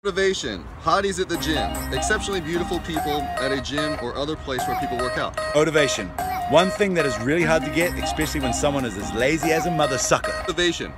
Motivation, hotties at the gym, exceptionally beautiful people at a gym or other place where people work out. Motivation, one thing that is really hard to get, especially when someone is as lazy as a mother sucker. Motivation,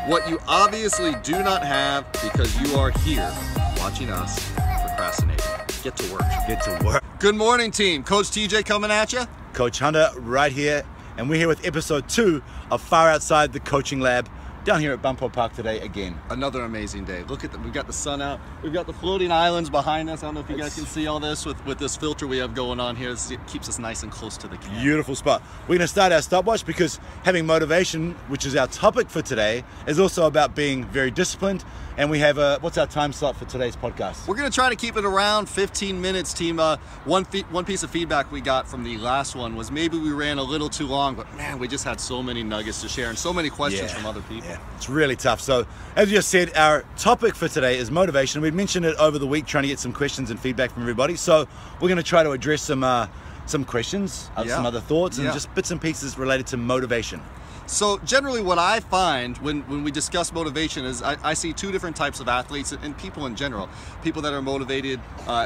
what you obviously do not have because you are here watching us procrastinating. Get to work. Get to work. Good morning, team. Coach TJ coming at you. Coach Hunter right here, and we're here with episode 2 of Far Outside the Coaching Lab, down here at Bumpo Park today again. Another amazing day. Look at we've got the sun out. We've got the floating islands behind us. I don't know if you guys can see all this with this filter we have going on here. It keeps us nice and close to the camera. Beautiful spot. We're going to start our stopwatch because having motivation, which is our topic for today, is also about being very disciplined. And we have what's our time slot for today's podcast? We're going to try to keep it around 15 minutes, team. One piece of feedback we got from the last one was maybe we ran a little too long, but man, we just had so many nuggets to share and so many questions from other people. Yeah, it's really tough. So as you just said, our topic for today is motivation. We mentioned it over the week, trying to get some questions and feedback from everybody. So we're going to try to address some questions, some other thoughts, and just bits and pieces related to motivation. So generally what I find when we discuss motivation is I see two different types of athletes and people in general. People that are motivated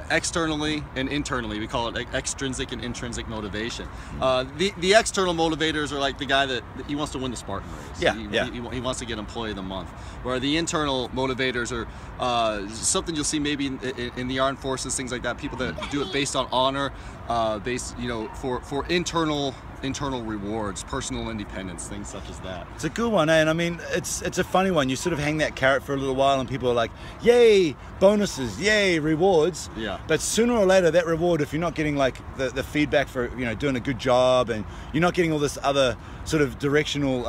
externally and internally. We call it extrinsic and intrinsic motivation. The external motivators are like the guy that he wants to win the Spartan race. He wants to get Employee of the Month. Where the internal motivators are something you'll see maybe in the armed forces, things like that. People that do it based on honor, based for internal rewards, personal independence, things such as that. It's a good one, eh? And I mean, it's a funny one. You sort of hang that carrot for a little while and people are like, yay, bonuses, yay, rewards. Yeah. But sooner or later, that reward, if you're not getting like the feedback for, doing a good job, and you're not getting all this other sort of directional,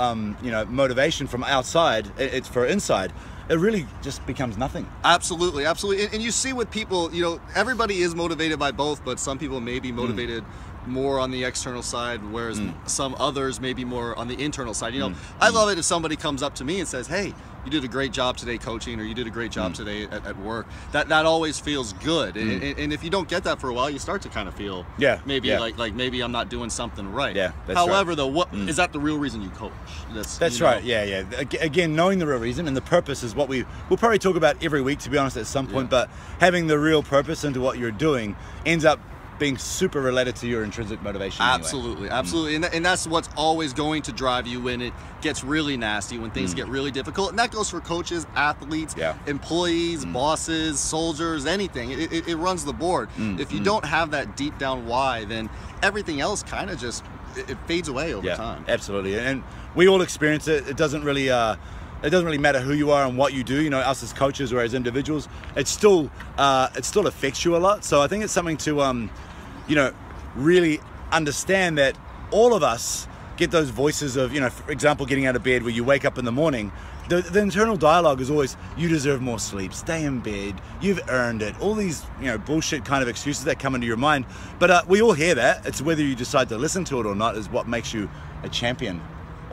motivation from outside, it's for inside, it really just becomes nothing. Absolutely, absolutely. And you see with people, everybody is motivated by both, but some people may be motivated more on the external side, whereas some others may be more on the internal side. I love it if somebody comes up to me and says, hey, you did a great job today coaching, or you did a great job today at work. That always feels good. And if you don't get that for a while, you start to kind of feel like maybe I'm not doing something right. Yeah, that's However, right. Though, what is that the real reason you coach? That's right. Yeah. Again, knowing the real reason and the purpose is what we'll probably talk about every week, to be honest, at some point. But having the real purpose into what you're doing ends up being super related to your intrinsic motivation. Absolutely, anyway. Absolutely. And that's what's always going to drive you when it gets really nasty, when things get really difficult. And that goes for coaches, athletes, employees, bosses, soldiers, anything. It runs the board. If you don't have that deep down why, then everything else kind of just it fades away over time. Absolutely. And we all experience it. It doesn't really matter who you are and what you do, us as coaches or as individuals, it still affects you a lot. So I think it's something to, really understand that all of us get those voices of, for example, getting out of bed where you wake up in the morning. The internal dialogue is always, you deserve more sleep, stay in bed, you've earned it. All these, bullshit kind of excuses that come into your mind. But we all hear that. It's whether you decide to listen to it or not is what makes you a champion.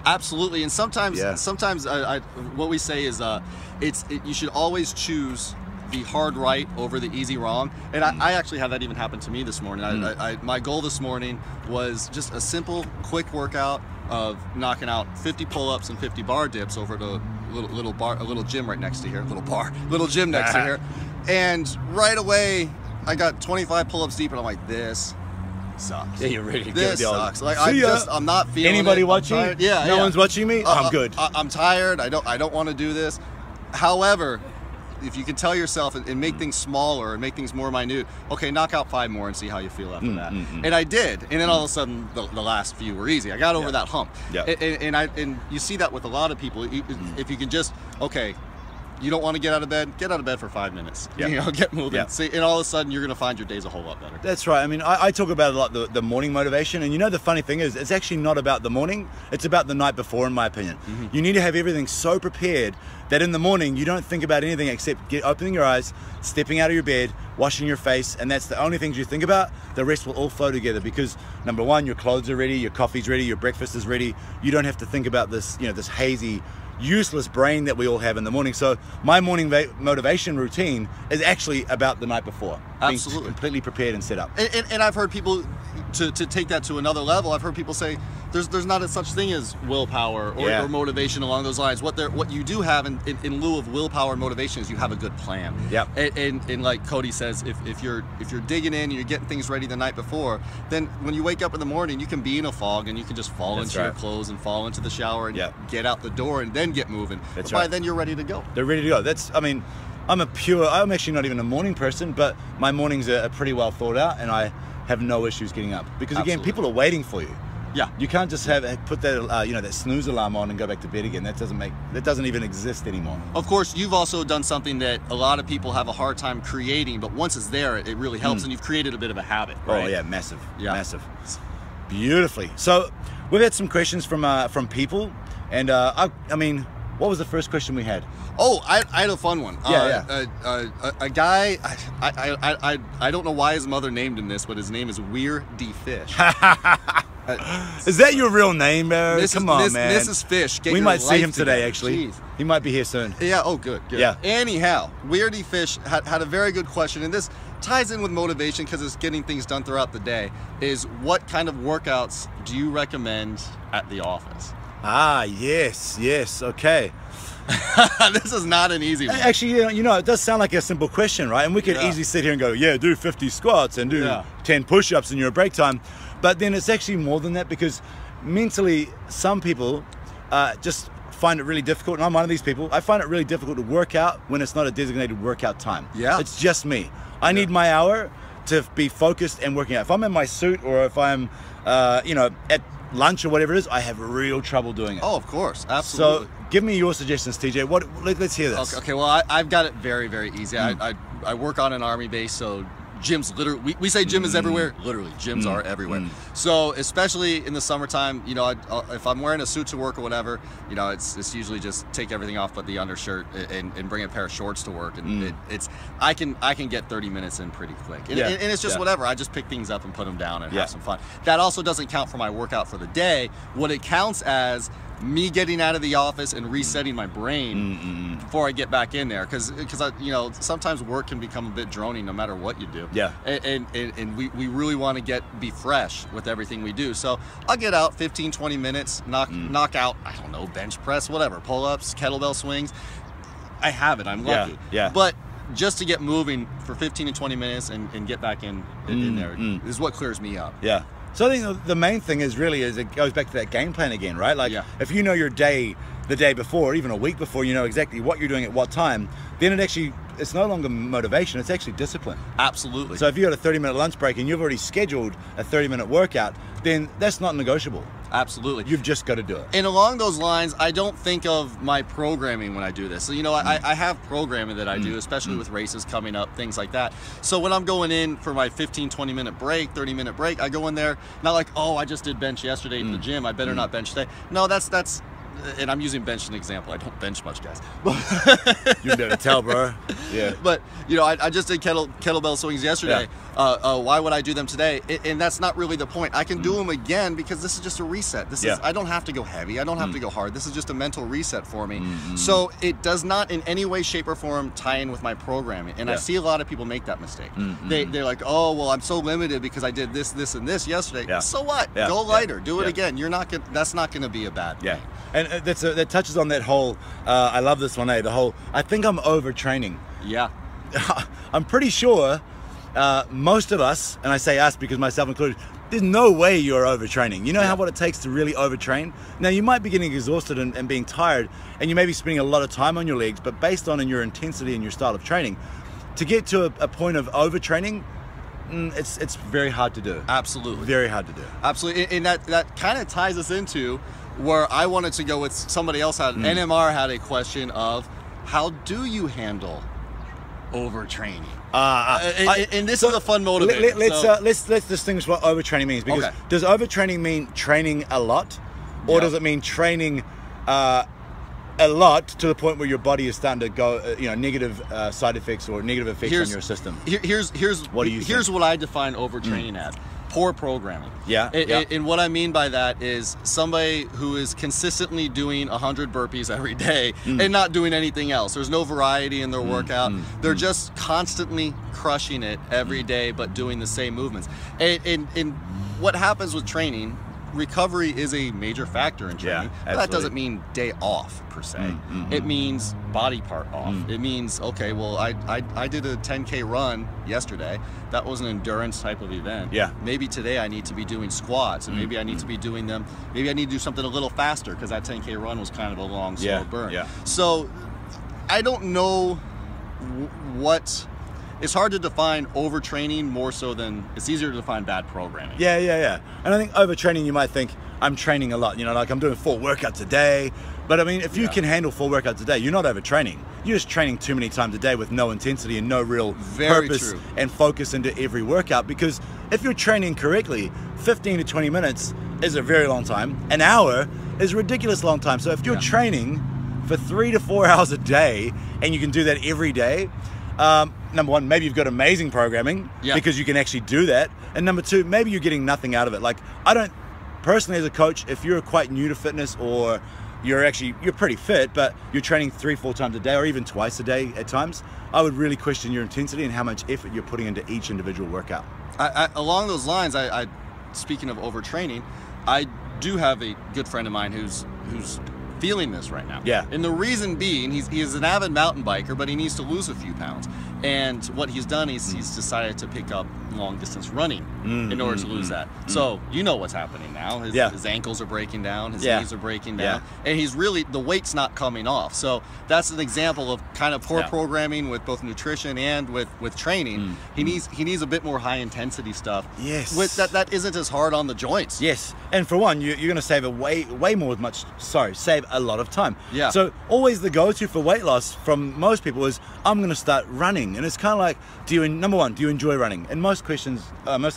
Absolutely, and sometimes what we say is you should always choose the hard right over the easy wrong. And I actually had that even happen to me this morning. My goal this morning was just a simple, quick workout of knocking out 50 pull-ups and 50 bar dips over at a little gym right next to here, little gym next to here. And right away, I got 25 pull-ups deep, and I'm like, this sucks. Yeah, you're ready to this go. Sucks. Like I'm not feeling anybody it. watching? No one's watching me. I'm good. I'm tired. I don't want to do this. However, if you can tell yourself and make things smaller and make things more minute, okay, knock out 5 more and see how you feel after that. And I did, and then all of a sudden the last few were easy. I got over that hump. And you see that with a lot of people. If you can just you don't want to get out of bed for 5 minutes. Get moving. See, and all of a sudden you're going to find your days a whole lot better. That's right. I mean, I talk about a lot the morning motivation, and the funny thing is, it's actually not about the morning. It's about the night before, in my opinion. You need to have everything so prepared that in the morning you don't think about anything except opening your eyes, stepping out of your bed, washing your face, and that's the only things you think about. The rest will all flow together because, number one, your clothes are ready, your coffee's ready, your breakfast is ready. You don't have to think about this, this hazy, useless brain that we all have in the morning. So my morning motivation routine is actually about the night before. Absolutely. Being completely prepared and set up. And I've heard people, to take that to another level, I've heard people say, there's not a such thing as willpower or motivation along those lines. What you do have in lieu of willpower and motivation is you have a good plan. Yep. And like Cody says, if you're digging in and you're getting things ready the night before, then when you wake up in the morning, you can be in a fog and you can just fall into your clothes and fall into the shower and get out the door and then get moving. By then you're ready to go. They're ready to go. I mean, I'm actually not even a morning person, but my mornings are pretty well thought out, and I have no issues getting up because again, people are waiting for you. Yeah, you can't just put that that snooze alarm on and go back to bed again. That doesn't even exist anymore. Of course, you've also done something that a lot of people have a hard time creating, but once it's there, it really helps, and you've created a bit of a habit. Right? Oh yeah, massive, massive, beautifully. So we've had some questions from people, and I mean, what was the first question we had? Oh, I had a fun one. A guy, I don't know why his mother named him this, but his name is Weirdy Fish. Is that your real name, man? Come on, man. Mrs. Fish. We might see him today, actually. Jeez. He might be here soon. Yeah, oh, good. Yeah. Anyhow, Weirdy Fish had a very good question, and this ties in with motivation because it's getting things done throughout the day, is what kind of workouts do you recommend at the office? Ah, yes, okay. This is not an easy one. Actually, it does sound like a simple question, right? And we could easily sit here and go, do 50 squats and do 10 push-ups in your break time. But then it's actually more than that, because mentally, some people just find it really difficult, and I'm one of these people. I find it really difficult to work out when it's not a designated workout time. Yeah. It's just me. I need my hour to be focused and working out. If I'm in my suit or if I'm, at lunch or whatever it is, I have real trouble doing it. Oh, of course, absolutely. So give me your suggestions, TJ. Let's hear this. Okay, well, I've got it very, very easy. I work on an Army base, so gyms literally, we say gym is everywhere. Literally, gyms are everywhere. So especially in the summertime, if I'm wearing a suit to work or whatever, it's usually just take everything off but the undershirt and bring a pair of shorts to work, and I can get 30 minutes in pretty quick. And it's just whatever. I just pick things up and put them down and have some fun. That also doesn't count for my workout for the day. What it counts as me getting out of the office and resetting my brain before I get back in there, because sometimes work can become a bit droning no matter what you do. Yeah. And we really want to be fresh with everything we do. So I'll get out 15-20 minutes, knock out, I don't know, bench press, whatever, pull-ups, kettlebell swings. I have it. I'm lucky. Yeah. But just to get moving for 15 to 20 minutes and get back in there is what clears me up. Yeah. So I think the main thing is it goes back to that game plan again, right? Like if you know your day the day before, even a week before, you know exactly what you're doing at what time, then it's no longer motivation, it's actually discipline. Absolutely. So if you got a 30-minute lunch break and you've already scheduled a 30-minute workout, then that's not negotiable. Absolutely. You've just got to do it. And along those lines, I don't think of my programming when I do this. So, I have programming that I do, especially with races coming up, things like that. So when I'm going in for my 15-20 minute break, 30-minute break, I go in there, not like, oh, I just did bench yesterday in the gym, I better not bench today. No, that's and I'm using bench as an example. I don't bench much, guys. You better tell, bro. Yeah. But I just did kettlebell swings yesterday. Why would I do them today? And that's not really the point. I can do them again because this is just a reset. I don't have to go heavy. I don't have to go hard. This is just a mental reset for me. So it does not in any way, shape, or form tie in with my programming. And I see a lot of people make that mistake. They're like, oh, well, I'm so limited because I did this, and this yesterday. Yeah. So what? Go lighter. Do it again. That's not going to be a bad thing. And that touches on that whole, I love this one, the whole, I think I'm overtraining. Yeah. I'm pretty sure most of us, and I say us because myself included, there's no way you're overtraining. You know what it takes to really overtrain? Now, you might be getting exhausted and being tired, and you may be spending a lot of time on your legs, but based on your intensity and your style of training, to get to a point of overtraining, it's very hard to do. Absolutely. Very hard to do. Absolutely. And that kind of ties us into where I wanted to go with somebody else. NMR had a question of, how do you handle overtraining? And this is a fun motivator. Let's distinguish what overtraining means, because does overtraining mean training a lot, or does it mean training a lot to the point where your body is starting to go negative side effects or negative effects on your system? Here's what I define overtraining as. Poor programming. And what I mean by that is somebody who is consistently doing 100 burpees every day and not doing anything else. There's no variety in their workout. They're just constantly crushing it every day, but doing the same movements. And what happens with training, recovery is a major factor in training. But that doesn't mean day off per se. It means body part off. It means, okay, well, I did a 10K run yesterday. That was an endurance type of event. Yeah. Maybe today I need to be doing squats, and maybe I need to be doing them. Maybe I need to do something a little faster because that 10K run was kind of a long, slow burn. So I don't know what. It's hard to define overtraining more so than it's easier to define bad programming. Yeah. And I think overtraining, you might think I'm training a lot. You know, like I'm doing 4 workouts a day. But I mean, if you can handle 4 workouts a day, you're not overtraining. You're just training too many times a day with no intensity and no real purpose and focus into every workout. Because if you're training correctly, 15 to 20 minutes is a very long time. An hour is a ridiculous long time. So if you're training for 3 to 4 hours a day and you can do that every day, number one, maybe you've got amazing programming because you can actually do that. And number two, maybe you're getting nothing out of it. Like, I don't, personally as a coach, if you're quite new to fitness or you're pretty fit, but you're training 3-4 times a day or even twice a day at times, I would really question your intensity and how much effort you're putting into each individual workout. Along those lines, speaking of overtraining, I do have a good friend of mine who's feeling this right now. And the reason being, he's an avid mountain biker, but he needs to lose a few pounds. And what he's done is he's decided to pick up long distance running in order to lose that. So you know what's happening now. His ankles are breaking down, his knees are breaking down, and he's really, the weight's not coming off. So that's an example of kind of poor programming with both nutrition and with training. He needs a bit more high intensity stuff. With that isn't as hard on the joints. And for one, you're going to save save a lot of time. So always the go-to for weight loss from most people is, I'm going to start running. And it's kind of like, number one, do you enjoy running? And most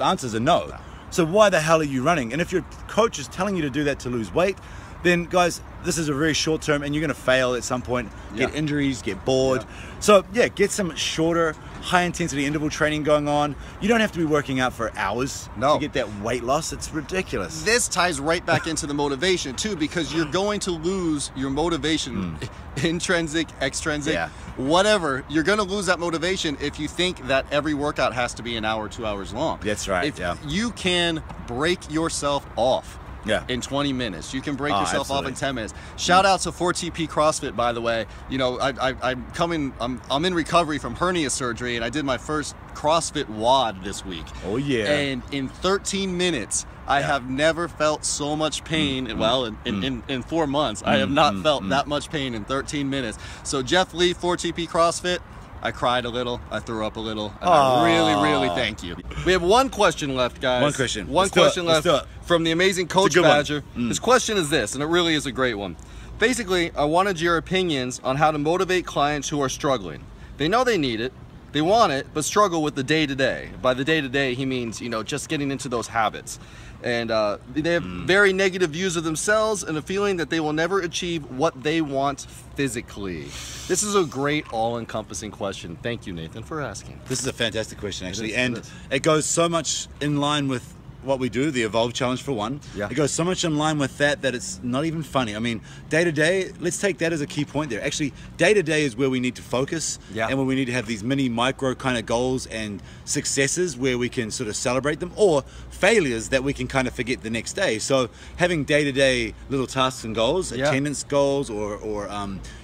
answers are no. So why the hell are you running? And if your coach is telling you to do that to lose weight, then guys, this is a very short term and you're going to fail at some point, get injuries, get bored. So get some shorter, high intensity interval training going on. You don't have to be working out for hours to get that weight loss. It's ridiculous. This ties right back into the motivation too, because you're going to lose your motivation, intrinsic, extrinsic, whatever. You're going to lose that motivation if you think that every workout has to be an hour, 2 hours long. That's right. If you can break yourself off in 20 minutes. You can break yourself off in 10 minutes. Shout out to 4TP CrossFit, by the way. You know, I'm in recovery from hernia surgery, and I did my first CrossFit WOD this week. And in 13 minutes, I have never felt so much pain. Well, in 4 months, I have not felt that much pain in 13 minutes. So Jeff Lee, 4TP CrossFit, I cried a little, I threw up a little, and I really, really thank you. We have one question left, guys. One question left from the amazing Coach Badger. His question is this, and it really is a great one. Basically, I wanted your opinions on how to motivate clients who are struggling. They know they need it, they want it, but struggle with the day-to-day. By the day-to-day, he means, you know, just getting into those habits. And they have very negative views of themselves and a feeling that they will never achieve what they want physically. This is a great all-encompassing question. Thank you, Nathan, for asking. This is a fantastic question, actually. It goes so much in line with what we do, the Evolve Challenge for one. It goes so much in line with that it's not even funny. I mean, day to day, let's take that as a key point there. Actually, day to day is where we need to focus and where we need to have these mini micro kind of goals and successes where we can sort of celebrate them, or failures that we can kind of forget the next day. So having day to day little tasks and goals, attendance goals, or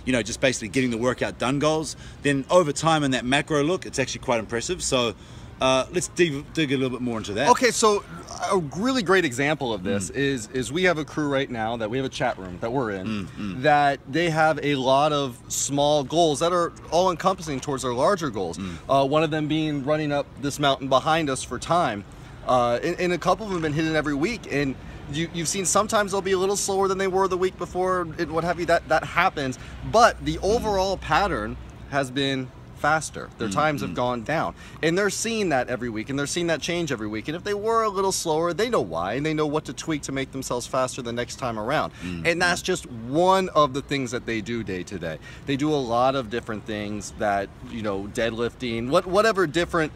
you know, just basically getting the workout done goals, then over time in that macro look, it's actually quite impressive. So let's dig a little bit more into that. Okay, so a really great example of this is we have a crew right now that we have a chat room that we're in that they have a lot of small goals that are all encompassing towards their larger goals. One of them being running up this mountain behind us for time. And a couple of them have been hitting every week. And you've seen sometimes they'll be a little slower than they were the week before, what have you, that happens. But the overall pattern has been faster. Their times have gone down, and they're seeing that every week, and they're seeing that change every week. And if they were a little slower, they know why, and they know what to tweak to make themselves faster the next time around. And that's just one of the things that they do day to day. They do a lot of different things that, you know, deadlifting, whatever different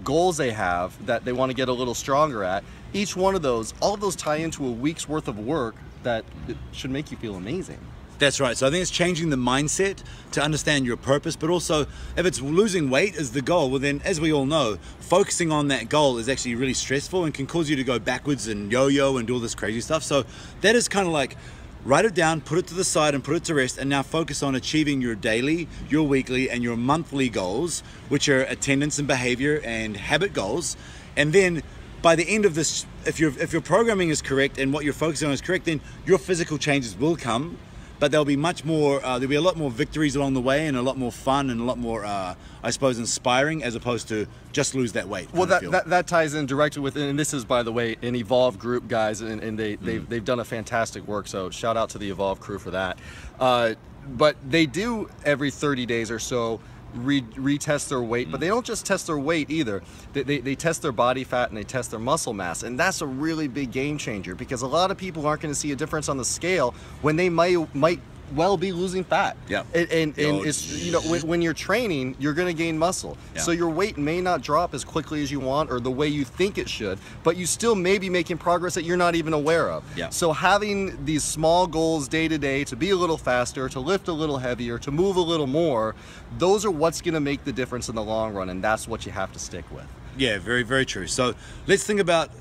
goals they have that they want to get a little stronger at. Each one of those, all of those tie into a week's worth of work that should make you feel amazing. That's right. So I think it's changing the mindset to understand your purpose, but also if it's losing weight is the goal, well then, as we all know, focusing on that goal is actually really stressful and can cause you to go backwards and yo-yo and do all this crazy stuff. So that is kind of like, write it down, put it to the side and put it to rest, and now focus on achieving your daily, your weekly, and your monthly goals, which are attendance and behavior and habit goals. And then by the end of this, if your programming is correct and what you're focusing on is correct, then your physical changes will come, but there'll be much more, there'll be a lot more victories along the way and a lot more fun and a lot more, I suppose, inspiring, as opposed to just lose that weight. Well, that ties in directly with, and this is, by the way, an Evolve group, guys, and they've done a fantastic work, so shout out to the Evolve crew for that. But they do every 30 days or so retest their weight, but they don't just test their weight either. They test their body fat and they test their muscle mass, and that's a really big game changer, because a lot of people aren't going to see a difference on the scale when they might well be losing fat. Yeah. And it's, you know, when you're training, you're going to gain muscle. Yeah. So your weight may not drop as quickly as you want or the way you think it should, but you still may be making progress that you're not even aware of. Yeah. So having these small goals day to day, to be a little faster, to lift a little heavier, to move a little more, those are what's going to make the difference in the long run, and that's what you have to stick with. Yeah, very, very true. So let's think about,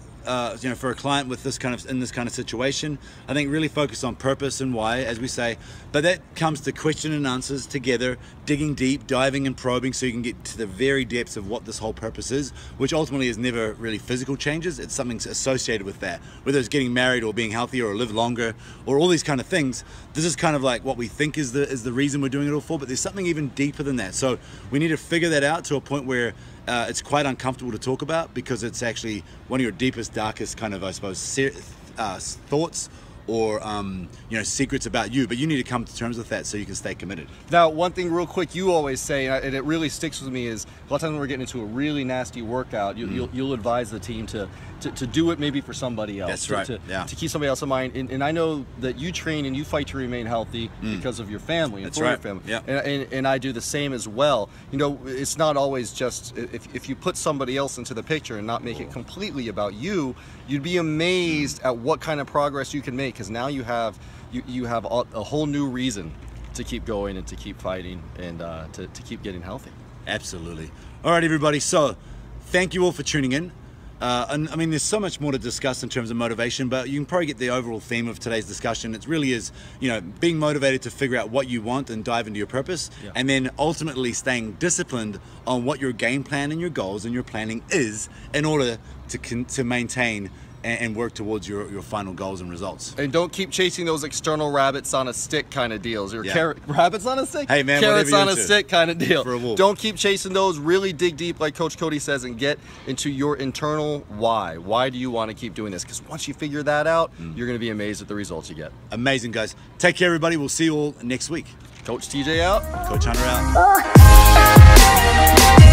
you know, for a client with this kind of, in this kind of situation, I think really focus on purpose and why, as we say, but that comes to question and answers together, digging deep, diving and probing, so you can get to the very depths of what this whole purpose is, which ultimately is never really physical changes. It's something associated with that, whether it's getting married or being healthier or live longer or all these kind of things. This is kind of like what we think is the reason we're doing it all for, but there's something even deeper than that. So we need to figure that out to a point where it's quite uncomfortable to talk about, because it's actually one of your deepest, darkest kind of, I suppose, thoughts or you know, secrets about you, but you need to come to terms with that so you can stay committed. Now, one thing real quick you always say, and it really sticks with me, is a lot of times when we're getting into a really nasty workout, you'll advise the team to do it maybe for somebody else. That's right. To keep somebody else in mind. And I know that you train and you fight to remain healthy because of your family and That's for right. your family. Yeah. And I do the same as well. You know, it's not always just, if you put somebody else into the picture and not make it completely about you, you'd be amazed at what kind of progress you can make, because now you have a whole new reason to keep going and to keep fighting and to keep getting healthy. Absolutely. All right, everybody. So thank you all for tuning in. And I mean, there's so much more to discuss in terms of motivation, but you can probably get the overall theme of today's discussion. It really is, you know, being motivated to figure out what you want and dive into your purpose, and then ultimately staying disciplined on what your game plan and your goals and your planning is in order to maintain and work towards your final goals and results. And don't keep chasing those external rabbits on a stick kind of deals. Or rabbits on a stick? Hey man, carrots on a stick kind of deal. For a wolf. Don't keep chasing those. Really dig deep, like Coach Cody says, and get into your internal why. Why do you want to keep doing this? Because once you figure that out, you're going to be amazed at the results you get. Amazing, guys. Take care, everybody. We'll see you all next week. Coach TJ out. Coach Hunter out.